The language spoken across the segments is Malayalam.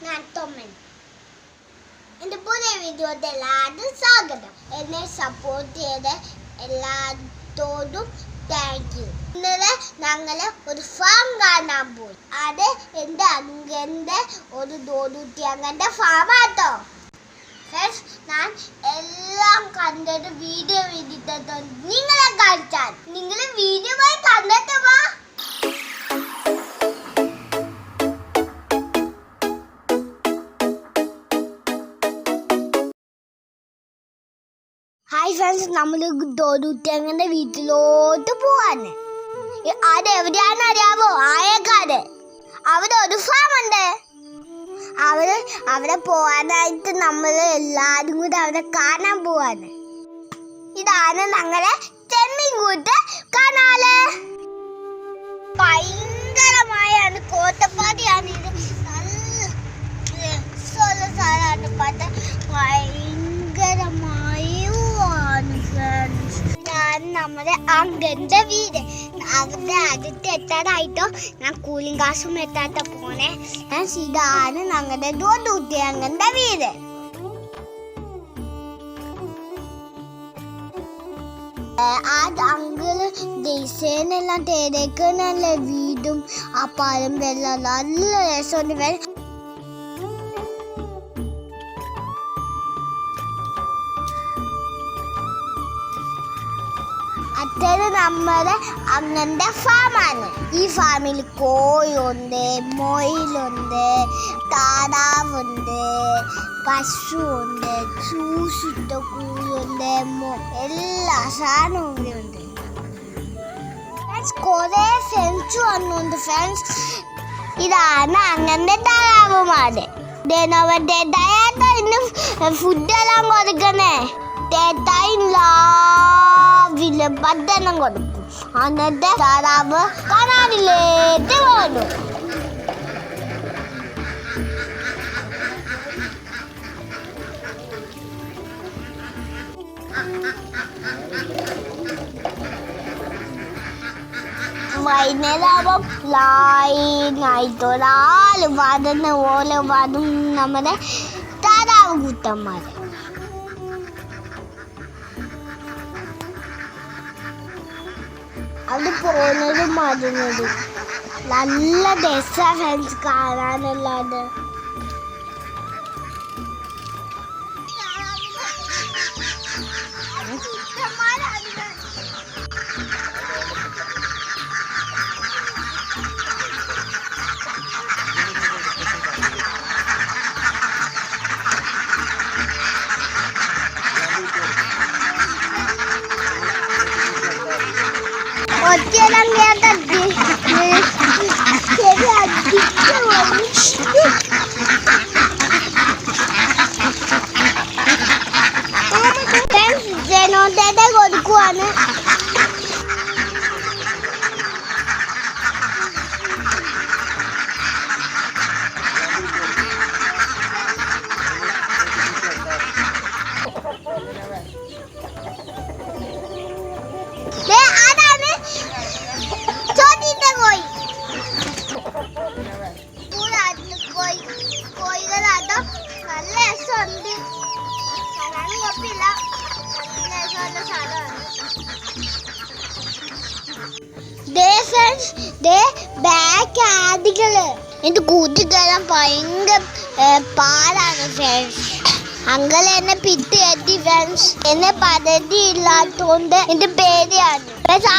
ഞാൻ തൊമ്മൻ. എൻ്റെ പുതിയ വീഡിയോയുടെ എല്ലാവരും സ്വാഗതം. എന്നെ സപ്പോർട്ട് ചെയ്ത് എല്ലാത്തോടും താങ്ക് യു. ഇന്നലെ ഞങ്ങൾ ഒരു ഫാം കാണാൻ പോയി. അത് എൻ്റെ അങ്കൻ്റെ ഒരു ദോടുട്ടി അങ്കൻ്റെ ഫാമാട്ടോ. ഞാൻ എല്ലാം കണ്ടിട്ട് വീഡിയോ ചെയ്തിട്ട് നിങ്ങളെ കാണിച്ചാൽ നിങ്ങൾ വീഡിയോ പോയി കണ്ടിട്ട് വാ. ഹായ് ഫ്രണ്ട്സ്, നമ്മൾ ദോടുട്ടിയങ്ങൻ്റെ വീട്ടിലോട്ട് പോവാണ്. അത് എവിടെയാണെന്ന് അറിയാമോ? ആയക്കാട്. അവിടെ ഒരു ഫാം ഉണ്ട്. അവിടെ പോവാനായിട്ട് നമ്മൾ എല്ലാവരും കൂടി അവിടെ കാണാൻ പോവാണ്. ഇതാണ് ഞങ്ങളെ ചെമ്മീൻകൂട്ട് കാണാല്. ഭയങ്കരമായാണ് കോട്ടപ്പാടിയാണ്. ഇത് നല്ല രസമുള്ള സ്ഥലമാണ്. നമ്മുടെ അങ്കന്റെ വീട്. അവിടെ അടുത്ത് എത്താനായിട്ടോ ഞാൻ കൂളിംഗ് ഗ്ലാസും എത്താത്ത പോണേ. ഇതാണ് ഞങ്ങളുടെ ദോടുട്ടി അങ്കന്റെ വീട്. ആ അങ്കിള് ഡിസൈനെല്ലാം തേടേക്കല്ല വീടും ആ പാലം വെള്ളം നല്ല രസമുണ്ട്. അത് നമ്മുടെ അങ്കന്റെ ഫാമാണ്. ഈ ഫാമിൽ കോഴിയുണ്ട്, മൊയിലുണ്ട്, താറാവുണ്ട്, പശുവുണ്ട്, ചൂസിട്ട കോഴിയുണ്ട്, എല്ലാ സാധനവും ഇവിടെ ഉണ്ട്. കുറെ ഫ്രണ്ട്സ് വന്നുണ്ട്. ഫ്രണ്ട്സ്, ഇതാണ് അങ്കന്റെ താറാവുമാര്. ഇന്ന് ഫുഡെല്ലാം കൊടുക്കണേ. ഭക്ഷണം കൊടുക്കും. എന്നിട്ട് താറാവ് കാണാനില്ലേട്ട് പോകുന്നു. വൈകുന്നേരമാകുമ്പം ലൈനായിട്ടൊരാൾ വതുന്ന പോലെ വതും നമ്മുടെ താറാവ് കൂട്ടന്മാർ. അത് പോകുന്നതും മരുന്നതും നല്ല രസാ ഫ്രണ്ട്സ് കാണാനല്ലാതെ. ഒറ്റയെല്ലാം കേട്ടു ജനോട്ടേടെ കൊടുക്കുവാണ്. കോഴികളാട്ടോ നല്ല രസമുണ്ട്. കാണാൻ കുഴപ്പമില്ല. നല്ല രസമുള്ള സ്ഥലമാണ്. എന്റെ കൂട്ടി കയറാൻ ഭയങ്കര പാടാണ് ഫ്രണ്ട്സ്. അങ്കിൾ എന്നെ പിറ്റേറ്റി ഫ്രണ്ട്സ്. എന്നെ പദ്ധതി ഇല്ലാത്തോണ്ട് എന്റെ പേടിയാണ്.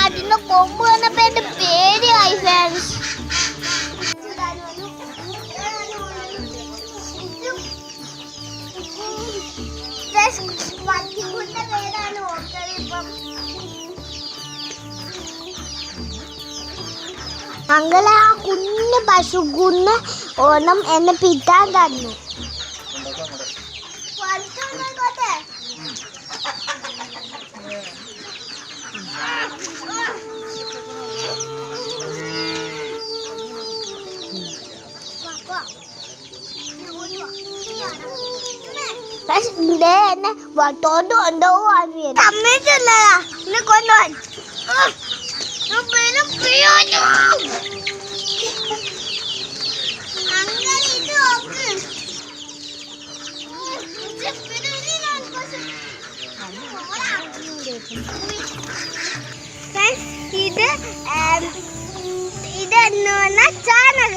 അതിന്റെ കൊമ്പ് വന്നപ്പോ എന്റെ പേടിയായി ഫ്രണ്ട്സ്. വണ്ടിക്കുട്ട പേരാണ് ഓർത്തത്. ഇപ്പം അങ്ങളെ ആ കുഞ്ഞ് പശുക്കുന്ന് ഓണം എന്നെ പിറ്റാൻ തന്നു. എന്നെ വട്ടോണ്ട് കൊണ്ടുപോവാണ്. സമ്മതിച്ചില്ല എന്നെ കൊണ്ടുപോവാൻ. അങ്ങനെ ഇത് നോക്ക്.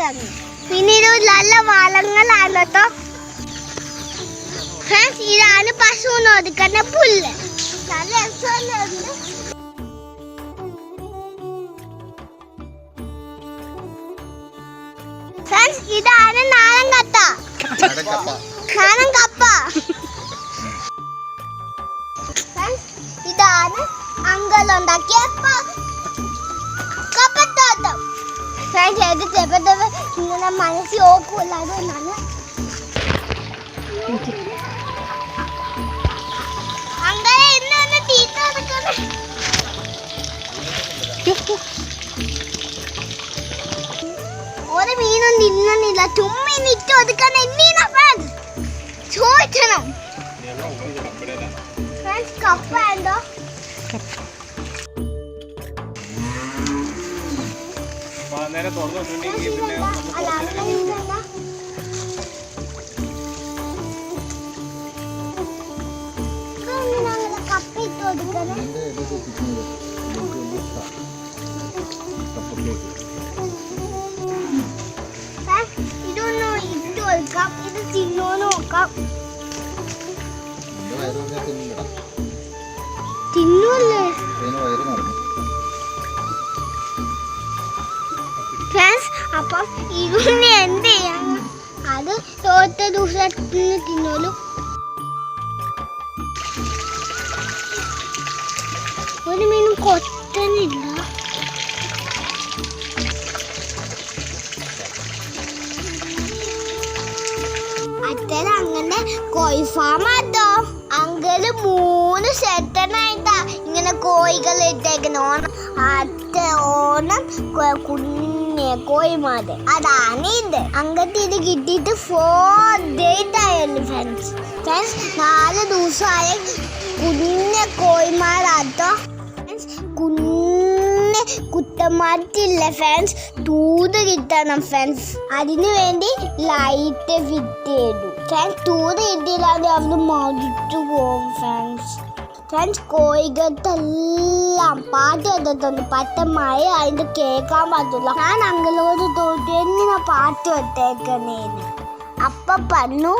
തന്നു. പിന്നെ ഇത് നല്ല വളങ്ങളാണ് കേട്ടോ ഫ്രണ്ട്സ്. ഇതാണ് പശുവിന് ഒതുക്കുന്ന പുല്ല്. നല്ല രസമുണ്ട്. ഫ്രണ്ട്സ് ഇതാണ് നാടൻ കപ്പ. ഇതാണ് അങ്കളുണ്ടാക്കിയ കപ്പത്തോട്ടം. ഫ്രണ്ട്സ് ഇത് ചെറുപ്പം ഇങ്ങനെ മനസ്സിൽ ഓക്കൂല. അതുകൊണ്ടാണ് അങ്കളെ ഇന്ന് തീറ്റ കൊടുക്കുന്നത്. ഒരു മീനും തിന്നണില്ല. ചുമ്മാ ഇട്ട് ഒതുക്കാൻ എന്തിനാ ഫ്രണ്ട്സ് ചോദിക്കണം. ഫ്രണ്ട്സ് കപ്പ ഉണ്ടോ? കപ്പ ഇട്ട് ഒതുക്കണേ. ഇതൊന്നും ഇട്ട് കൊടുക്കാം. ഇത് തിന്നോന്ന് നോക്കാം. തിന്നൂല്ലേ ഫ്രണ്ട്സ്? അപ്പം ഇതിന് എന്ത് ചെയ്യാൻ? അത് തോറ്റ ദിവസത്തിന് തിന്നോളൂ. ഒരു മീനും കൊത്തനില്ല. അച്ഛൻ അങ്ങനെ കോഴി ഫാം ആട്ടോ. അങ്കിള് 3 സെറ്റനായിട്ടാ ഇങ്ങനെ കോഴികൾ ഇട്ടേക്കുന്ന. ഓണം കുഞ്ഞെ കോഴിമാര്. അതാണ് ഇത്. അങ്ങനത്തെ ഇത് കിട്ടിയിട്ട് 4 days ആയല്ലോ ഫ്രണ്ട്സ്. 4 ദിവസമായ കുഞ്ഞ കോഴിമാരാട്ടോ. കുഞ്ഞ കുട്ടന്മാർക്കില്ല ഫ്രണ്ട്സ്. തൂത് കിട്ടണം ഫ്രണ്ട്സ്. അതിനു വേണ്ടി ലൈറ്റ് ഫിറ്റ് ചെയ്തു ഫ്രണ്ട്സ്. തൂത് കിട്ടിയില്ലാതെ അവർ മരിച്ചു പോകും ഫ്രണ്ട്സ്. കോഴികൾക്കെല്ലാം പാട്ട് വെച്ചിട്ടുണ്ട്. പറ്റ മഴ അതിന്റെ കേൾക്കാൻ പറ്റില്ല. ഞാൻ അങ്കിളോട് തോറ്റു എങ്ങനെ പാട്ട് വെച്ചേക്കണേന്ന്. അപ്പൊ പറഞ്ഞു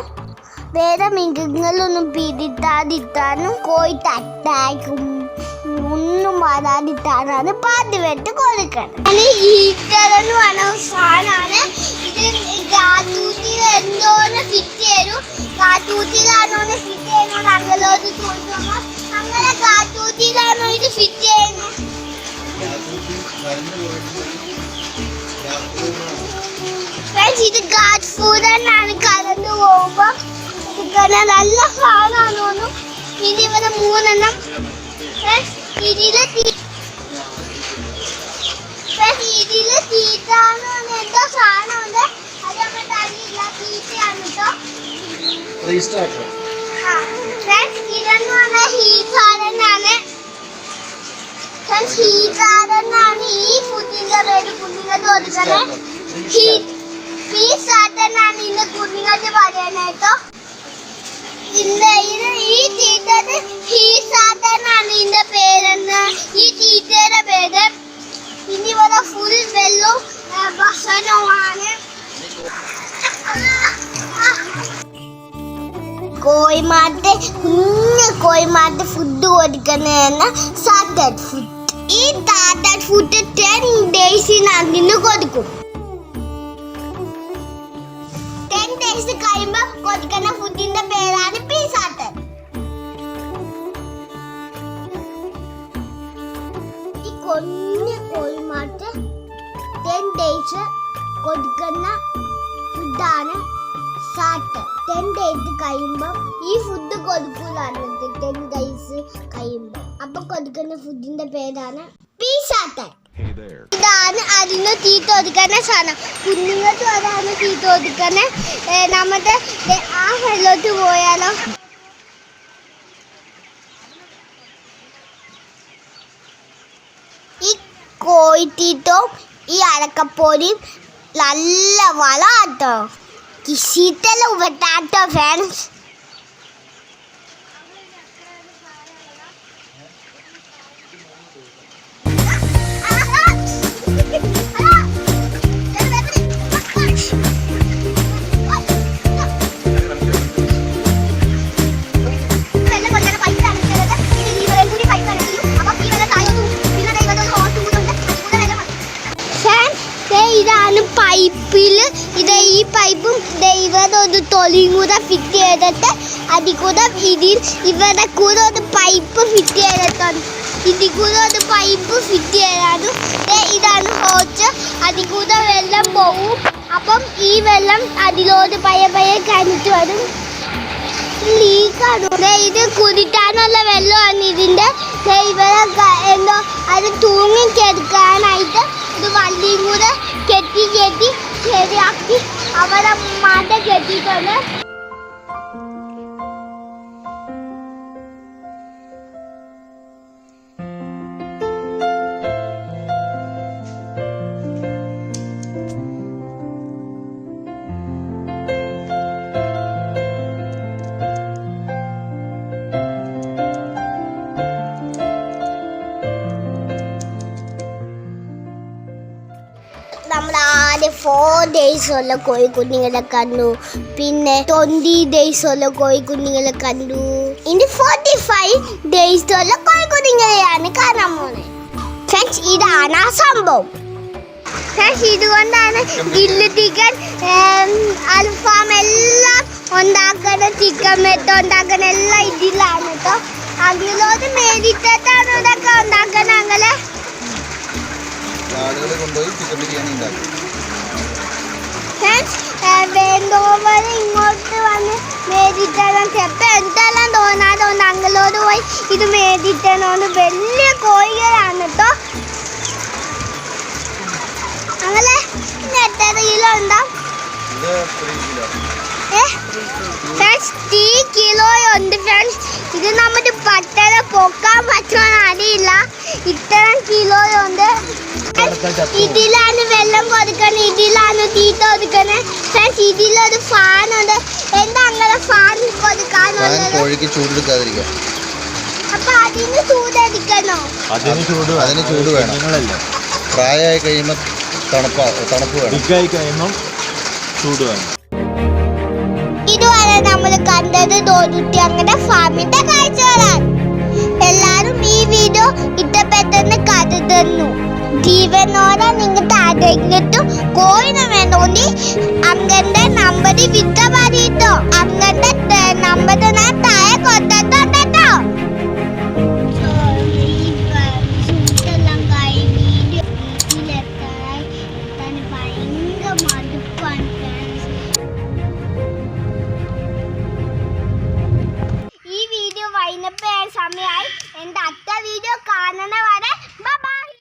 വേറെ മൃഗങ്ങളൊന്നും പിടിത്താതിട്ടാനും കോഴി തട്ടാക്കും ഒന്നും വരാതിട്ടാണ് പാട്ട് വെട്ട് കൊടുക്കണം. ഈറ്ററെന്ന് പറഞ്ഞ സാധനമാണ്. ഇത് കാറ്റൂറ്റിൽ എന്തോന്ന് ഫിറ്റ് ചെയ്തു. കാറ്റൂറ്റിലാണോ ഫിറ്റ് ചെയ്യുന്നത് അങ്കിളോട് ചോദിച്ചോളാം. അങ്ങനെ കാറ്റൂറ്റിലാണോ ഇത് ഫിറ്റ് ചെയ്യുന്നത്? ഇത് ഗാഡ് ഫുഡ് തന്നെയാണ്. കറണ്ട് പോകുമ്പോ നല്ല സാധനമാണോന്നും. ഇനി ഇവിടെ 3 എണ്ണം ഇതില് തീറ്റാന്ന് എന്തോ സാധനമുണ്ട്. അത് നമ്മൾ തരില്ല. തീറ്റയാണ് കേട്ടോ. ഇതെന്ന് പറഞ്ഞാൽ ഹീസാരനാണ്. ഹീസാരനാണ് ഈ ഫുഡിന്റെ പേര്. കുഞ്ഞുങ്ങൾക്ക് കൊടുക്കണേ ഹീസാരനാണ് ഇന്ന് കുഞ്ഞുങ്ങൾക്ക് പറയാനായിട്ടോ. ഈ തീറ്റന് ഹീസാരനാണ് ഇതിന്റെ പേരെന്ന്. ഈ തീറ്റയുടെ പേര്. ഇനി ഇവിടെ ഫുൾ വെള്ളവും ഭക്ഷണവുമാണ്. കോഴിമാർക്ക് കുഞ്ഞ് കോഴിമാർക്ക് ഫുഡ് കൊടുക്കുന്നതാണ് സ്റ്റാർട്ടർ ഫുഡ്. ഈ സ്റ്റാർട്ടർ ഫുഡ് 10 days കൊടുക്കും. 10 days കഴിയുമ്പോൾ കൊടുക്കുന്ന ഫുഡിന്റെ പേരാണ് പീസാട്ടർ. ഈ കുഞ്ഞ് കോഴിമാർക്ക് 10 days കൊടുക്കുന്ന ഫുഡാണ് സ്റ്റാർട്ടർ. 10 days കഴിയുമ്പോൾ ഈ ഫുഡ് കൊടുക്കൂലാണ്. 10 days കഴിയുമ്പോൾ അപ്പൊ കൊടുക്കുന്ന ഫുഡിന്റെ പേരാണ് പീസാട്ടർ. ഇതാണ് അതിന് തീറ്റ ഒതുക്കുന്ന സാധനം. കുഞ്ഞുങ്ങൾക്ക് അതാണ് തീറ്റ ഒതുക്കുന്ന. നമ്മുടെ ആ വെള്ളോട്ട് പോയാലോ. ഈ കോഴിത്തീറ്റവും ഈ അടക്കപ്പോരിയും നല്ല വളാട്ടോ. കിശീത്തെല്ലാം ഉപട്ടാട്ടോ ഫ്രണ്ട്സ്. കൂടെ ഒരു തൊലിയും കൂടെ ഫിറ്റ് ചെയ്തിട്ട് അതിൽ കൂടെ ഇവരുടെ കൂടെ ഒരു പൈപ്പ് ഫിറ്റ് ചെയ്തിട്ടുണ്ട്. ഇതിൽ കൂടെ ഒരു പൈപ്പ് ഫിറ്റ് ചെയ്യാനും ഇതാണ് ഹോച്ച്. അതിൽ കൂടെ വെള്ളം പോവും. അപ്പം ഈ വെള്ളം അതിലോട്ട് പയ്യെ കഴിഞ്ഞിട്ട് വരും. ലീക്കാണ്. ഇത് കുടിക്കാനുള്ള വെള്ളമാണ് ഇതിൻ്റെ. ഇവരെ എന്തോ അത് തൂങ്ങിക്കെടുക്കാനായിട്ട് ഇത് വള്ളിയും കൂടെ കെട്ടി ശരിയാക്കി അവരെ മാറ്റ കെട്ടിയിട്ടുണ്ട്. നമ്മൾ ആദ്യം 4 days ഉള്ള കോഴിക്കുഞ്ഞുങ്ങളെ കണ്ടു. പിന്നെ 20 days ഉള്ള കോഴിക്കുഞ്ഞുങ്ങളെ കണ്ടു. ഇനി 45 days ഉള്ള കോഴിക്കുഞ്ഞുങ്ങളെയാണ് കാണാൻ പോകുന്നത്. ഫ്രണ്ട്സ്, ഇതാണ് ആ സംഭവം. ഫ്രണ്ട്സ്, ഇതുകൊണ്ടാണ് ഗ്രില്ല് ചിക്കൻ, അൽഫാം എല്ലാം ഉണ്ടാക്കുന്ന, ചിക്കൻ മെത്ത ഉണ്ടാക്കുന്ന എല്ലാം ഇതിലാണ് കേട്ടോ. അതിലോട്ട് മേടിച്ചിട്ടാണ് ഇതൊക്കെ ഉണ്ടാക്കുന്നത്. അങ്ങനെ വേണ്ടോവർ ഇങ്ങോട്ട് വന്ന് മേടിച്ചാലും ചിലപ്പോൾ എന്തെല്ലാം തോന്നാതുകൊണ്ട് അങ്ങോട്ട് പോയി ഇത് മേടിച്ചതുകൊണ്ട് വലിയ കോഴികളാണ് കേട്ടോ. അങ്ങനെ എത്ര കിലോ ഉണ്ടാവും? 3 കിലോ ഉണ്ട് ഫ്രണ്ട്സ്. ഇത് നമ്മുടെ പട്ടര പൊക്കാൻ പറ്റുമെന്ന് അറിയില്ല. ഇത്തരം കിലോ ഉണ്ട്. ഇതിലാണ് വെള്ളം കൊടുക്കുന്നത്, ഇതിലാണ് തീറ്റ കൊടുക്കുന്നത്. ഫ്രണ്ട്സ്, ഇതിലൊരു ഫാനുണ്ട്. എന്താ അങ്ങനെ ഫാൻ കൊടുക്കാനുള്ളത്? അപ്പൊ അതിന് ചൂടെടുക്കണോ? അതിന് ചൂട് വേണം. പ്രായമായി കഴിയുമ്പോൾ തണുപ്പ് വേണം. ചൂട് വേണം. ഇതുവരെ നമ്മൾ കണ്ടത് തോന്നുറ്റി അങ്ങനെ ഫാമിന്റെ കാഴ്ചകളാണ്. എല്ലാരും ഈ വീഡിയോ ഇഷ്ടപ്പെട്ടെന്ന് കരുതുന്നു. ജീവനോടെ നിങ്ങൾക്ക് ആരെങ്കിലും കോയിന് വേണ്ടി അങ്ങന്റെ നമ്പർ വിട്ട പറയട്ടോ. അങ്ങന്റെ നമ്പർ ഞാൻ താഴെ കൊടുത്തിട്ടുണ്ട് കേട്ടോ. ഈ വീഡിയോ വൈകുന്നപ്പോൾ സമയമായി. എൻ്റെ അടുത്ത വീഡിയോ കാണണ